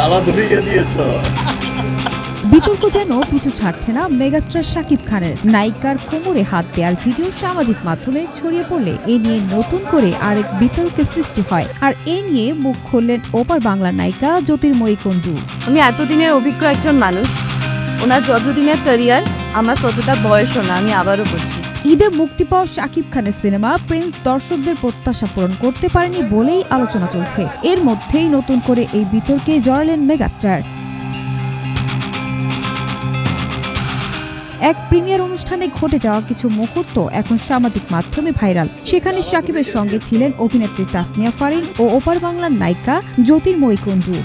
জ্বালা ধরিয়ে দিয়েছ। বিতর্ক যেন পিছু ছাড়ছে না মেগাস্টার শাকিব খানের। নায়িকার কোমরে হাত দেওয়ার ভিডিও সামাজিক মাধ্যমে ছড়িয়ে পড়লে এ নিয়ে নতুন করে আরেক বিতর্কের সৃষ্টি হয়। আর এ নিয়ে মুখ খুললেন ওপার বাংলার নায়িকা জ্যোতির্ময়ী কুণ্ডু। আমি এতদিনের অভিজ্ঞ একজন মানুষ, ওনার যতদিনের ক্যারিয়ার, আমার ততটা বয়সও না, আমি আবারও বলছি। ঈদে মুক্তি পাওয়া শাকিব খানের সিনেমা প্রিন্স দর্শকদের প্রত্যাশা পূরণ করতে পারেনি বলেই আলোচনা চলছে। এর মধ্যেই নতুন করে এই বিতর্কে জড়ালেন মেগাস্টার। এক প্রিমিয়ার অনুষ্ঠানে ঘটে যাওয়া কিছু মুহূর্ত এখন সামাজিক মাধ্যমে ভাইরাল। সেখানে শাকিবের সঙ্গে ছিলেন অভিনেত্রী তাসনিয়া ফারিন ও ওপার বাংলার নায়িকা জ্যোতির্ময়ী কুণ্ডু।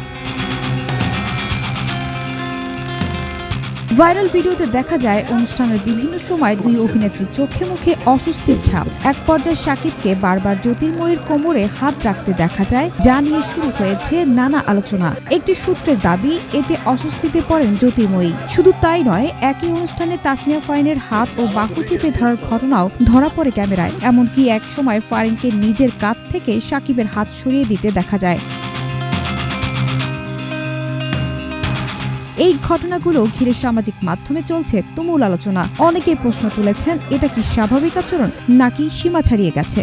ভাইরাল ভিডিওতে দেখা যায় অনুষ্ঠানের বিভিন্ন সময় দুই অভিনেত্রীর চোখে মুখে অস্বস্তির ছাপ। এক পর্যায়ে শাকিবকে বারবার জ্যোতির্ময়ীর কোমরে হাত রাখতে দেখা যায়, যা নিয়ে শুরু হয়েছে নানা আলোচনা। একটি সূত্রের দাবি, এতে অস্বস্তিতে পড়েন জ্যোতির্ময়ী। শুধু তাই নয়, একই অনুষ্ঠানে তাসনিয়া ফারিনের হাত ও বাহু চেপে ধরার ঘটনাও ধরা পড়ে ক্যামেরায়। এমনকি এক সময় ফারিনকে নিজের কাঁধ থেকে শাকিবের হাত সরিয়ে দিতে দেখা যায়। এই ঘটনাগুলো ঘিরে সামাজিক মাধ্যমে চলছে তুমুল আলোচনা। অনেকে প্রশ্ন তুলেছেন, এটা কি স্বাভাবিক আচরণ নাকি সীমা ছাড়িয়ে গেছে।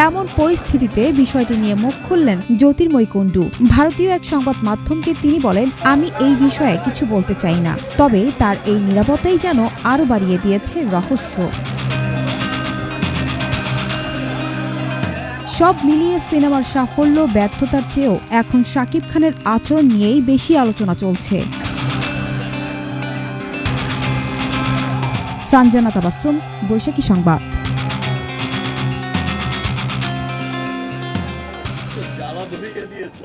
এমন পরিস্থিতিতে বিষয়টি নিয়ে মুখ খুললেন জ্যোতির্ময়ী কুণ্ডু। ভারতীয় এক সংবাদ মাধ্যমকে তিনি বলেন, আমি এই বিষয়ে কিছু বলতে চাই না, তবে তার এই নীরবতাই যেন আরো বাড়িয়ে দিয়েছে রহস্য। সব মিলিয়ে সিনেমার সাফল্য ব্যর্থতার চেয়েও এখন শাকিব খানের আচরণ নিয়েই বেশি আলোচনা চলছে। সানজানা তাবাসসুম, বৈশাখী সংবাদ। জ্বালা ধরিয়ে দিয়েছ।